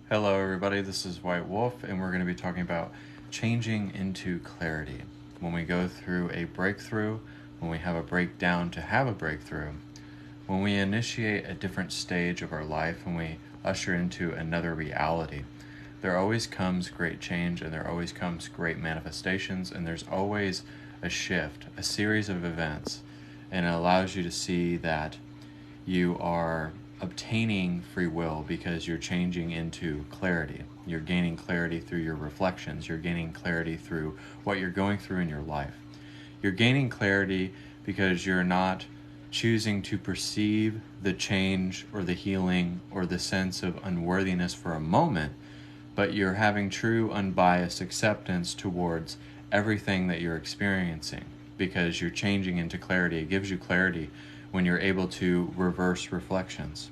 Hello everybody, this is White Wolf, and we're going to be talking about changing into clarity. When we go through a breakthrough, when we have a breakdown to have a breakthrough, when we initiate a different stage of our life, when we usher into another reality, there always comes great change, and there always comes great manifestations, and there's always a shift, a series of events, and it allows you to see that you are obtaining free will because you're changing into clarity. You're gaining clarity through your reflections. You're gaining clarity through what you're going through in your life. You're gaining clarity because you're not choosing to perceive the change or the healing or the sense of unworthiness for a moment, but you're having true unbiased acceptance towards everything that you're experiencing because you're changing into clarity. It gives you clarity when you're able to reverse reflections.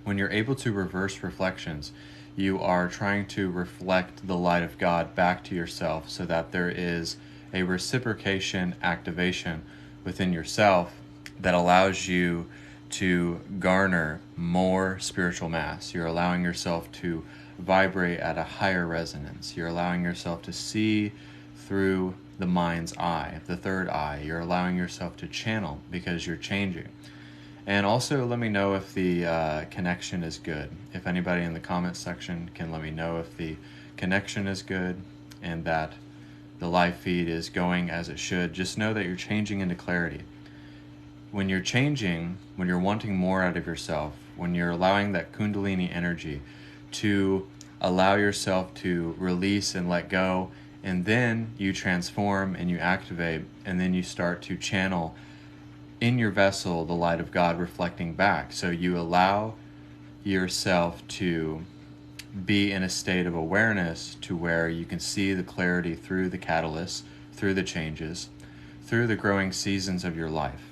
When you're able to reverse reflections, you are trying to reflect the light of God back to yourself so that there is a reciprocation activation within yourself that allows you to garner more spiritual mass. You're allowing yourself to vibrate at a higher resonance. You're allowing yourself to see through the mind's eye, the third eye. You're allowing yourself to channel because you're changing. And also let me know if the connection is good. If anybody in the comments section can let me know if the connection is good and that the live feed is going as it should, just know that you're changing into clarity. When you're changing, when you're wanting more out of yourself, when you're allowing that Kundalini energy to allow yourself to release and let go, and then you transform and you activate, and then you start to channel in your vessel the light of God reflecting back. So you allow yourself to be in a state of awareness to where you can see the clarity through the catalysts, through the changes, through the growing seasons of your life.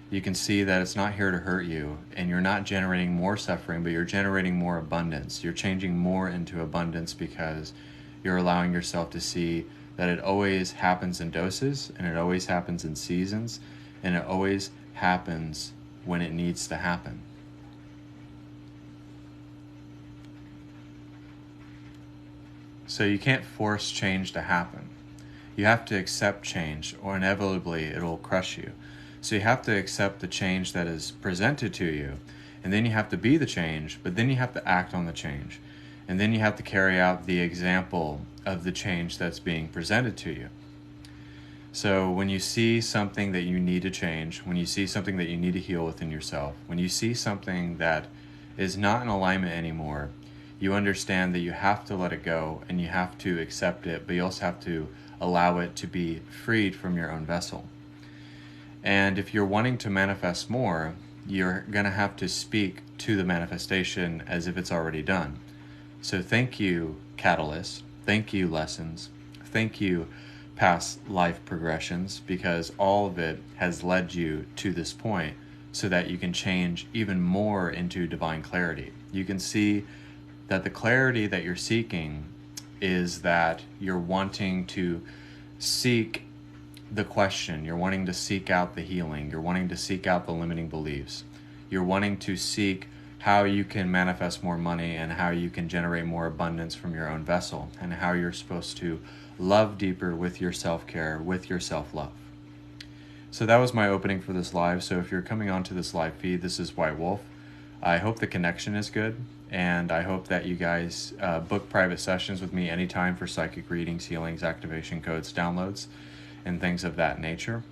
You can see that it's not here to hurt you, and you're not generating more suffering, but you're generating more abundance. You're changing more into abundance because you're allowing yourself to see that it always happens in doses, and it always happens in seasons, and it always happens when it needs to happen. So you can't force change to happen. You have to accept change, or inevitably it'll crush you. So you have to accept the change that is presented to you, and then you have to be the change, but then you have to act on the change. And then you have to carry out the example of the change that's being presented to you. So when you see something that you need to change, when you see something that you need to heal within yourself, when you see something that is not in alignment anymore, you understand that you have to let it go and you have to accept it, but you also have to allow it to be freed from your own vessel. And if you're wanting to manifest more, you're going to have to speak to the manifestation as if it's already done. So thank you, catalysts. Thank you, lessons. Thank you, past life progressions, because all of it has led you to this point so that you can change even more into divine clarity. You can see that the clarity that you're seeking is that you're wanting to seek the question, you're wanting to seek out the healing, you're wanting to seek out the limiting beliefs, you're wanting to seek how you can manifest more money and how you can generate more abundance from your own vessel, and how you're supposed to love deeper with your self-care, with your self-love. So that was my opening for this live. So if you're coming onto this live feed, this is White Wolf. I hope the connection is good, and I hope that you guys book private sessions with me anytime for psychic readings, healings, activation codes, downloads, and things of that nature.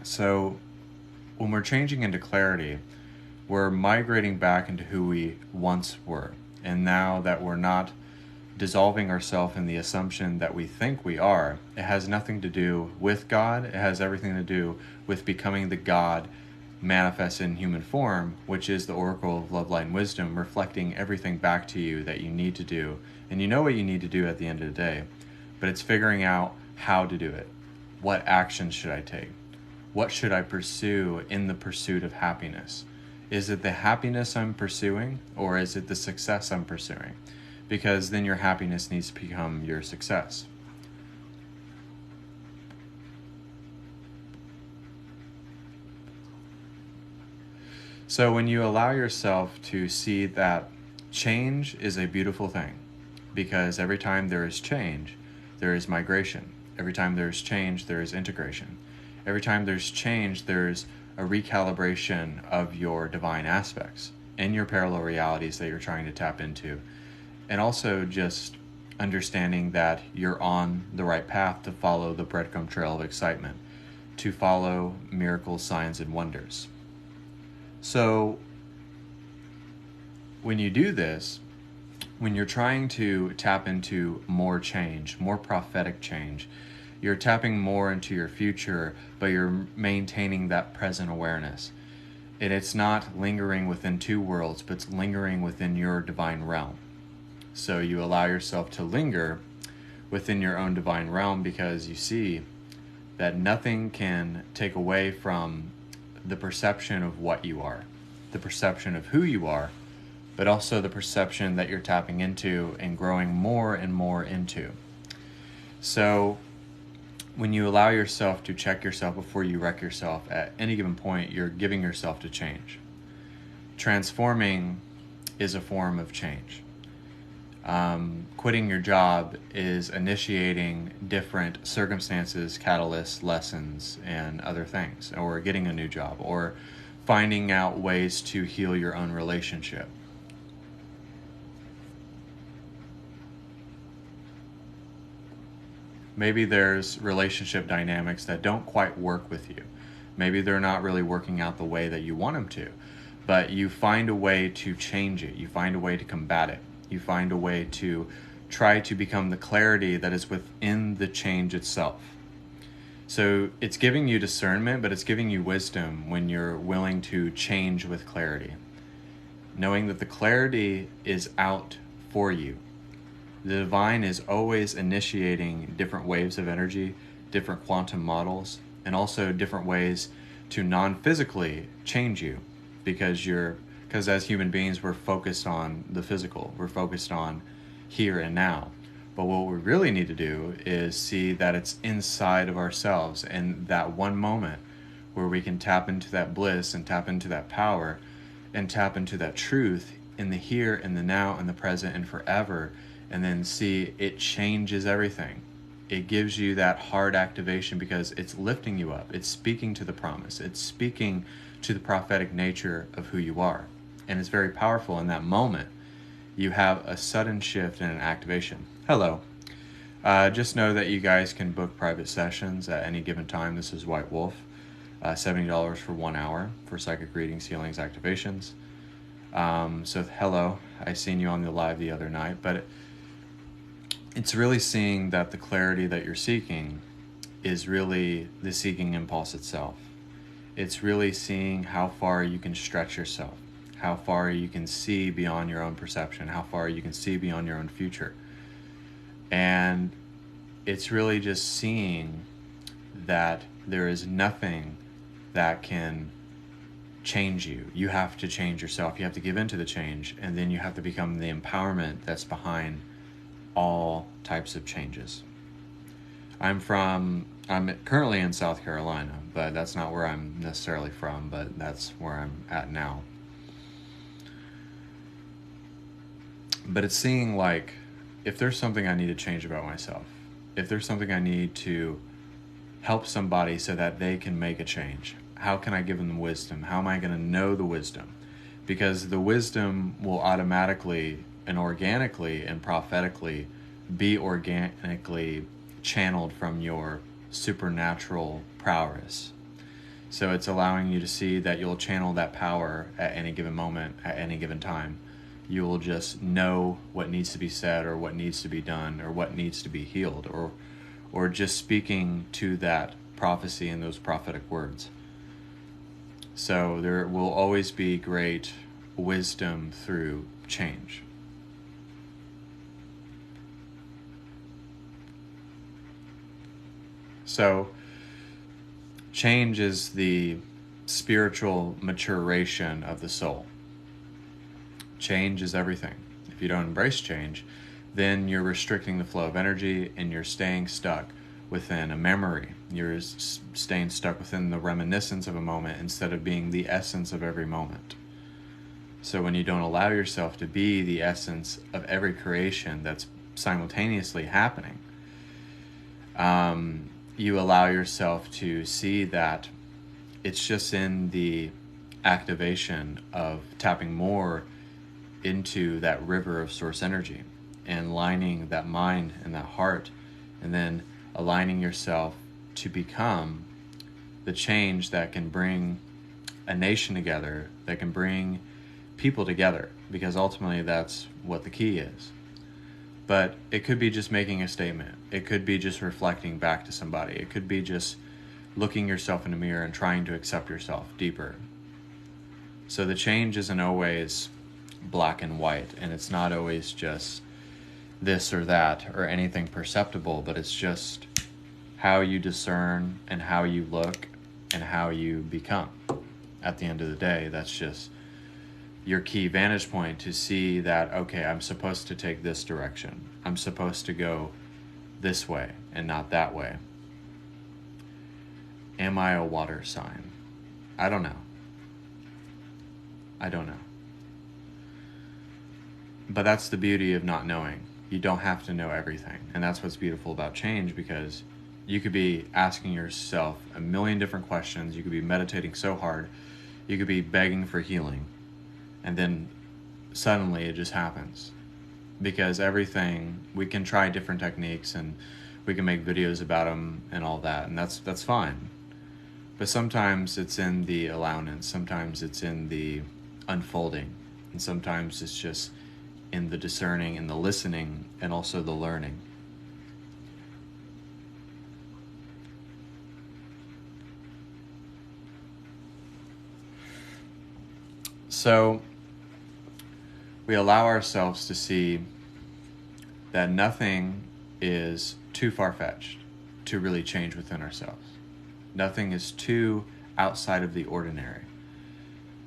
So when we're changing into clarity, we're migrating back into who we once were. And now that we're not dissolving ourselves in the assumption that we think we are, it has nothing to do with God. It has everything to do with becoming the God manifested in human form, which is the oracle of love, light, and wisdom, reflecting everything back to you that you need to do. And you know what you need to do at the end of the day, but it's figuring out how to do it. What actions should I take? What should I pursue in the pursuit of happiness? Is it the happiness I'm pursuing, or is it the success I'm pursuing? Because then your happiness needs to become your success. So when you allow yourself to see that change is a beautiful thing, because every time there is change, there is migration. Every time there's change, there is integration. Every time there's change, there's a recalibration of your divine aspects and your parallel realities that you're trying to tap into. And also just understanding that you're on the right path to follow the breadcrumb trail of excitement, to follow miracles, signs, and wonders. So when you do this, when you're trying to tap into more change, more prophetic change, you're tapping more into your future, but you're maintaining that present awareness. And it's not lingering within two worlds, but it's lingering within your divine realm. So you allow yourself to linger within your own divine realm, because you see that nothing can take away from the perception of what you are, the perception of who you are, but also the perception that you're tapping into and growing more and more into. So when you allow yourself to check yourself before you wreck yourself, at any given point, you're giving yourself to change. Transforming is a form of change. Quitting your job is initiating different circumstances, catalysts, lessons, and other things, or getting a new job, or finding out ways to heal your own relationship. Maybe there's relationship dynamics that don't quite work with you. Maybe they're not really working out the way that you want them to, but you find a way to change it. You find a way to combat it. You find a way to try to become the clarity that is within the change itself. So it's giving you discernment, but it's giving you wisdom when you're willing to change with clarity. Knowing that the clarity is out for you. The divine is always initiating different waves of energy, different quantum models, and also different ways to non-physically change you, because as human beings, we're focused on the physical. We're focused on here and now. But what we really need to do is see that it's inside of ourselves, and that one moment where we can tap into that bliss and tap into that power and tap into that truth in the here and the now and the present and forever, and then see it changes everything. It gives you that hard activation because it's lifting you up. It's speaking to the promise. It's speaking to the prophetic nature of who you are. And it's very powerful in that moment. You have a sudden shift and an activation. Hello. Just know that you guys can book private sessions at any given time. This is White Wolf. $70 for 1 hour for psychic readings, healings, activations. So hello. I seen you on the live the other night, but it's really seeing that the clarity that you're seeking is really the seeking impulse itself. It's really seeing how far you can stretch yourself, how far you can see beyond your own perception, how far you can see beyond your own future. And it's really just seeing that there is nothing that can change you. You have to change yourself. You have to give in to the change, and then you have to become the empowerment that's behind all types of changes. I'm currently in South Carolina, but that's not where I'm necessarily from, but that's where I'm at now. But it's seeing, like, if there's something I need to change about myself, if there's something I need to help somebody so that they can make a change, how can I give them wisdom? How am I going to know the wisdom? Because the wisdom will automatically and organically and prophetically be organically channeled from your supernatural prowess. So it's allowing you to see that you'll channel that power at any given moment, at any given time. You will just know what needs to be said, or what needs to be done, or what needs to be healed, or just speaking to that prophecy and those prophetic words. So there will always be great wisdom through change. So change is the spiritual maturation of the soul. Change is everything. If you don't embrace change, then you're restricting the flow of energy, and you're staying stuck within a memory. You're staying stuck within the reminiscence of a moment instead of being the essence of every moment. So when you don't allow yourself to be the essence of every creation that's simultaneously happening, you allow yourself to see that it's just in the activation of tapping more into that river of source energy and lining that mind and that heart, and then aligning yourself to become the change that can bring a nation together, that can bring people together, because ultimately that's what the key is. But it could be just making a statement. It could be just reflecting back to somebody. It could be just looking yourself in the mirror and trying to accept yourself deeper. So the change isn't always black and white, and it's not always just this or that or anything perceptible, but it's just how you discern and how you look and how you become. At the end of the day, that's just your key vantage point to see that, okay, I'm supposed to take this direction. I'm supposed to go this way and not that way. Am I a water sign? I don't know. But that's the beauty of not knowing. You don't have to know everything. And that's what's beautiful about change, because you could be asking yourself a million different questions. You could be meditating so hard. You could be begging for healing. And then suddenly it just happens. Because everything, we can try different techniques and we can make videos about them and all that. And that's fine. But sometimes it's in the allowance. Sometimes it's in the unfolding. And sometimes it's just in the discerning and the listening and also the learning. So we allow ourselves to see that nothing is too far-fetched to really change within ourselves. Nothing is too outside of the ordinary.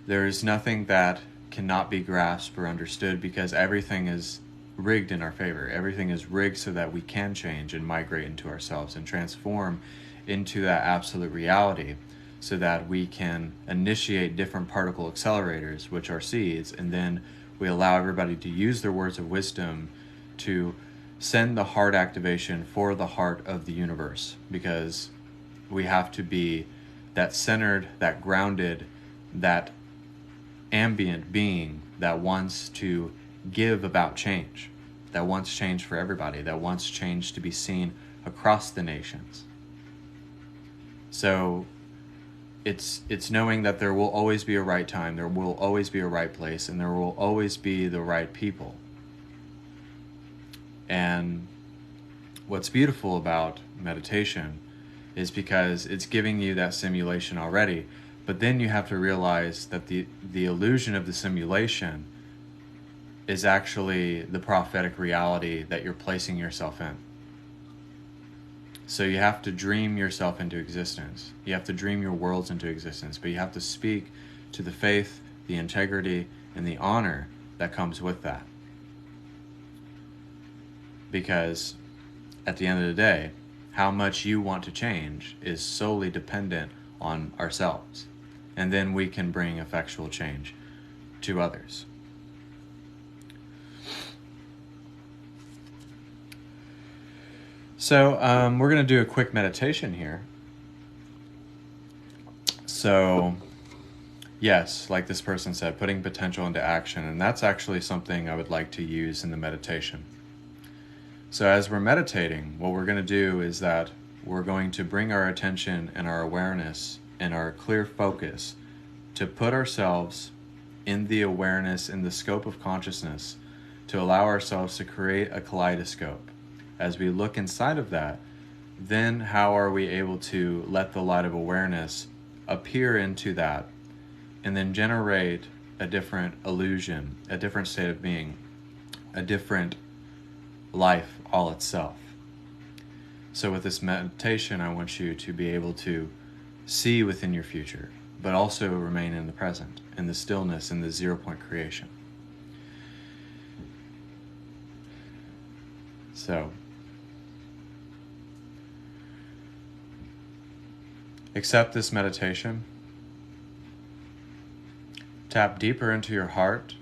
There is nothing that cannot be grasped or understood, because everything is rigged in our favor. Everything is rigged so that we can change and migrate into ourselves and transform into that absolute reality, so that we can initiate different particle accelerators, which are seeds, and then we allow everybody to use their words of wisdom to send the heart activation for the heart of the universe, because we have to be that centered, that grounded, that ambient being that wants to give about change, that wants change for everybody, that wants change to be seen across the nations. So it's knowing that there will always be a right time, there will always be a right place, and there will always be the right people. And what's beautiful about meditation is because it's giving you that simulation already, but then you have to realize that the illusion of the simulation is actually the prophetic reality that you're placing yourself in. So you have to dream yourself into existence. You have to dream your worlds into existence, but you have to speak to the faith, the integrity, and the honor that comes with that. Because at the end of the day, how much you want to change is solely dependent on ourselves. And then we can bring effectual change to others. So we're going to do a quick meditation here. So yes, like this person said, putting potential into action. And that's actually something I would like to use in the meditation. So as we're meditating, what we're going to do is that we're going to bring our attention and our awareness and our clear focus to put ourselves in the awareness, in the scope of consciousness, to allow ourselves to create a kaleidoscope. As we look inside of that, then how are we able to let the light of awareness appear into that and then generate a different illusion, a different state of being, a different life all itself. So with this meditation, I want you to be able to see within your future, but also remain in the present, in the stillness, in the 0-point creation. So accept this meditation. Tap deeper into your heart.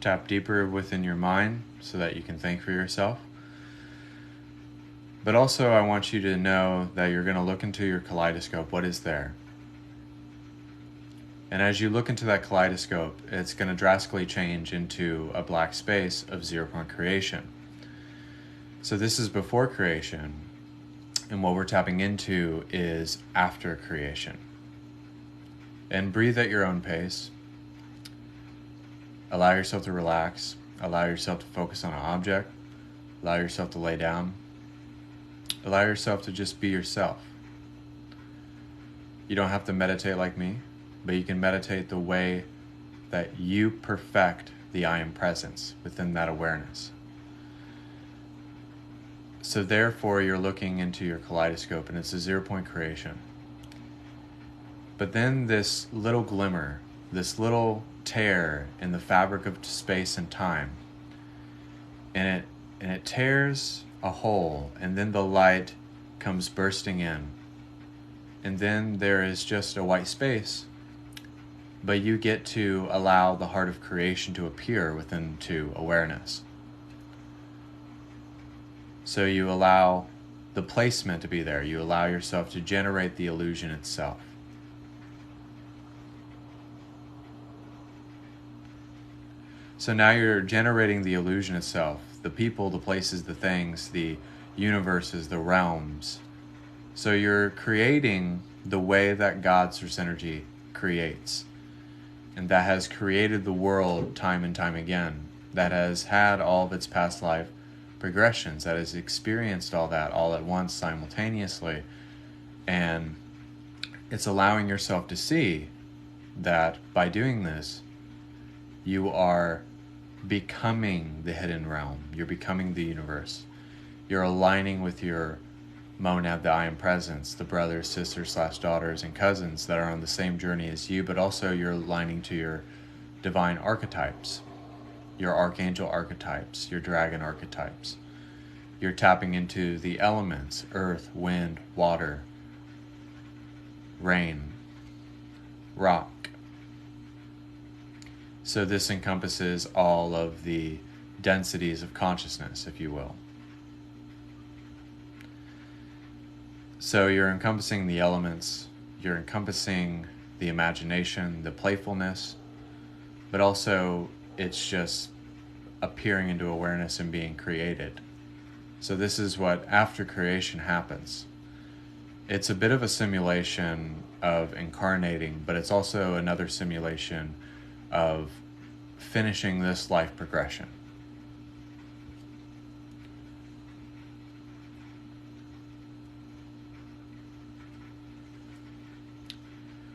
Tap deeper within your mind so that you can think for yourself. But also I want you to know that you're going to look into your kaleidoscope. What is there? And as you look into that kaleidoscope, it's going to drastically change into a black space of 0-point creation. So this is before creation, and what we're tapping into is after creation. And breathe at your own pace. Allow yourself to relax. Allow yourself to focus on an object. Allow yourself to lay down. Allow yourself to just be yourself. You don't have to meditate like me, but you can meditate the way that you perfect the I am presence within that awareness. So therefore, you're looking into your kaleidoscope, and it's a 0-point creation. But then this little glimmer, this little tear in the fabric of space and time, and it tears a hole, and then the light comes bursting in. And then there is just a white space, but you get to allow the heart of creation to appear within to awareness. So you allow the placement to be there. You allow yourself to generate the illusion itself. So now you're generating the illusion itself, the people, the places, the things, the universes, the realms. So you're creating the way that God's source energy creates. And that has created the world time and time again. That has had all of its past life progressions. That has experienced all that all at once simultaneously. And it's allowing yourself to see that by doing this, you are becoming the hidden realm. You're becoming the universe. You're aligning with your monad, the I am presence, the brothers, sisters, daughters, and cousins that are on the same journey as you, but also you're aligning to your divine archetypes, your archangel archetypes, your dragon archetypes. You're tapping into the elements, earth, wind, water, rain, rock. So this encompasses all of the densities of consciousness, if you will. So you're encompassing the elements, you're encompassing the imagination, the playfulness, but also it's just appearing into awareness and being created. So this is what after creation happens. It's a bit of a simulation of incarnating, but it's also another simulation of finishing this life progression.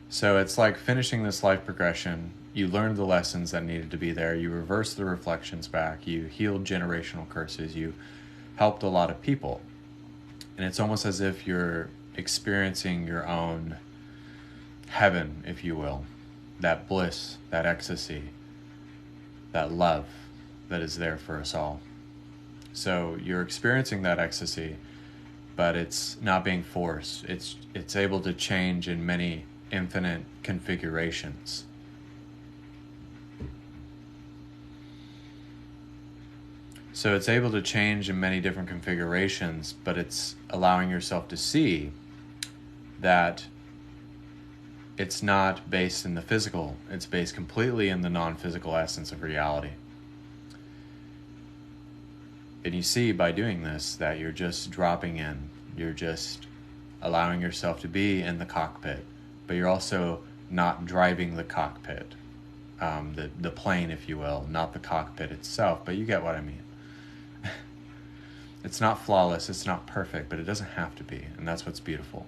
So it's like finishing this life progression. You learned the lessons that needed to be there. You reversed the reflections back. You healed generational curses. You helped a lot of people. And it's almost as if you're experiencing your own heaven, if you will. That bliss, that ecstasy, that love that is there for us all. So you're experiencing that ecstasy, but it's not being forced. It's able to change in many infinite configurations. So it's able to change in many different configurations, but it's allowing yourself to see that it's not based in the physical. It's based completely in the non-physical essence of reality. And you see by doing this that you're just dropping in. You're just allowing yourself to be in the cockpit, but you're also not driving the cockpit, the plane, if you will, not the cockpit itself, but you get what I mean. It's not flawless, it's not perfect, but it doesn't have to be, and that's what's beautiful.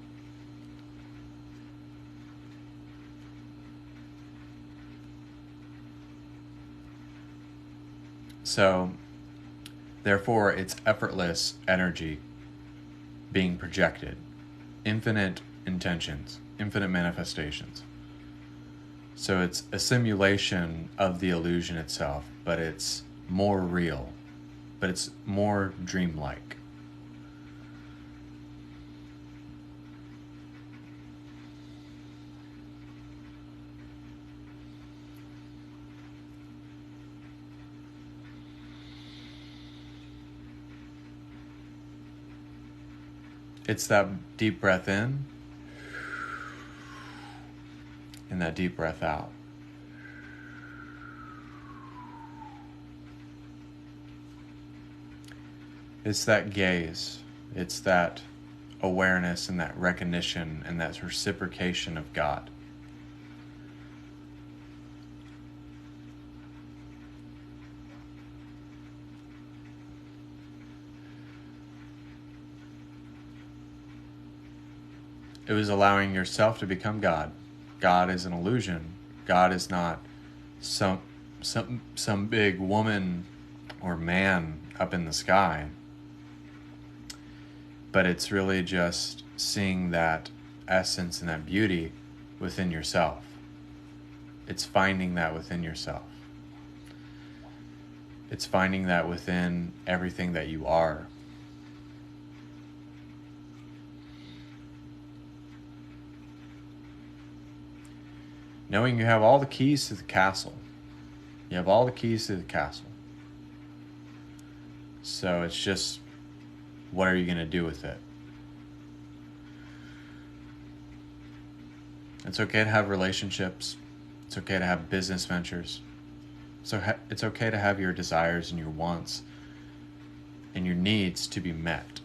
So, therefore, it's effortless energy being projected, infinite intentions, infinite manifestations. So it's a simulation of the illusion itself, but it's more real, but it's more dreamlike. It's that deep breath in and that deep breath out. It's that gaze. It's that awareness and that recognition and that reciprocation of God. It was allowing yourself to become God. God is an illusion. God is not some big woman or man up in the sky. But it's really just seeing that essence and that beauty within yourself. It's finding that within yourself. It's finding that within everything that you are. Knowing you have all the keys to the castle. You have all the keys to the castle. So it's just, what are you going to do with it? It's okay to have relationships. It's okay to have business ventures. So it's okay to have your desires and your wants and your needs to be met.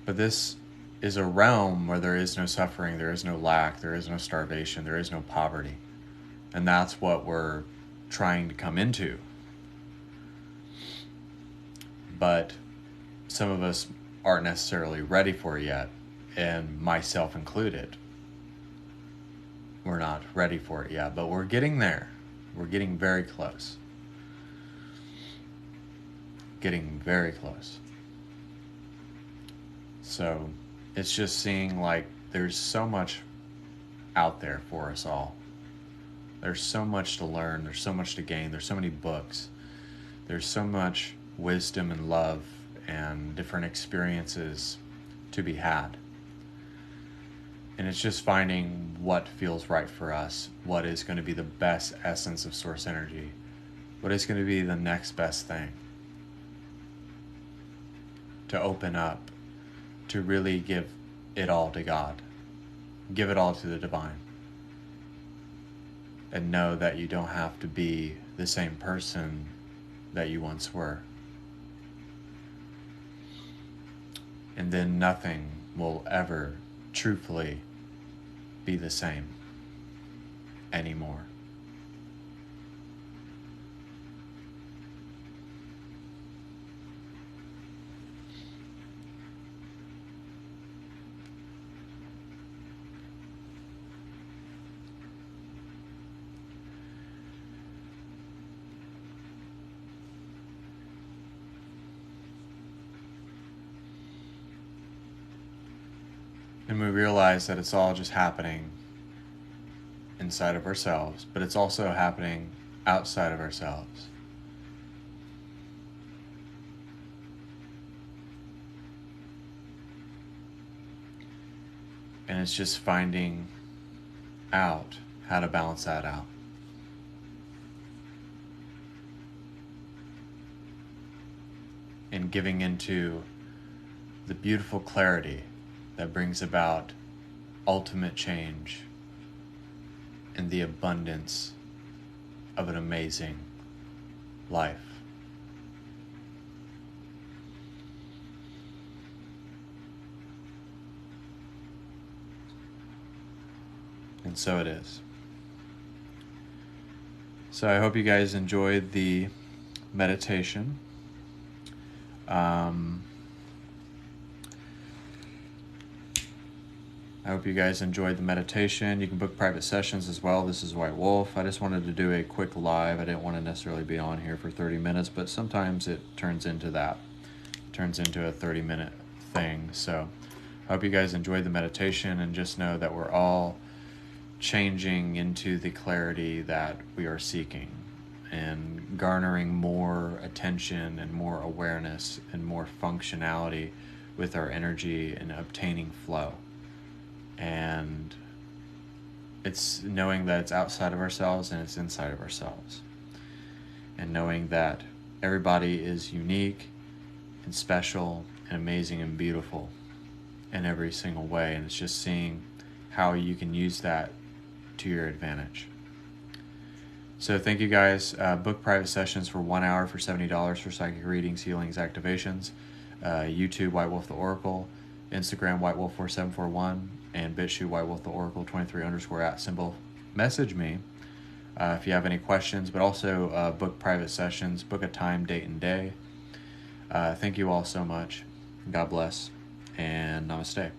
But this is a realm where there is no suffering, there is no lack, there is no starvation, there is no poverty. And that's what we're trying to come into. But some of us aren't necessarily ready for it yet, and myself included. We're not ready for it yet, but we're getting there. We're getting very close. Getting very close. So it's just seeing like there's so much out there for us all. There's so much to learn. There's so much to gain. There's so many books. There's so much wisdom and love and different experiences to be had. And it's just finding what feels right for us, what is going to be the best essence of source energy, what is going to be the next best thing to open up, to really give it all to God, give it all to the divine, and know that you don't have to be the same person that you once were. And then nothing will ever truthfully be the same anymore. And we realize that it's all just happening inside of ourselves, but it's also happening outside of ourselves. And it's just finding out how to balance that out. And giving into the beautiful clarity that brings about ultimate change and the abundance of an amazing life. And so it is. So I hope you guys enjoyed the meditation. I hope you guys enjoyed the meditation. You can book private sessions as well. This is White Wolf. I just wanted to do a quick live. I didn't want to necessarily be on here for 30 minutes, but sometimes it turns into that. It turns into a 30-minute thing. So I hope you guys enjoyed the meditation, and just know that we're all changing into the clarity that we are seeking and garnering more attention and more awareness and more functionality with our energy and obtaining flow. And it's knowing that it's outside of ourselves and it's inside of ourselves. And knowing that everybody is unique and special and amazing and beautiful in every single way. And it's just seeing how you can use that to your advantage. So thank you guys. Book private sessions for 1 hour for $70 for psychic readings, healings, activations. YouTube, White Wolf the Oracle. Instagram, whitewolf4741. And BitChute, Whitewolf the Oracle 23_@ Message me if you have any questions, but also book private sessions. Book a time, date, and day. Thank you all so much. God bless, and namaste.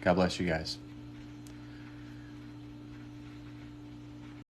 God bless you guys.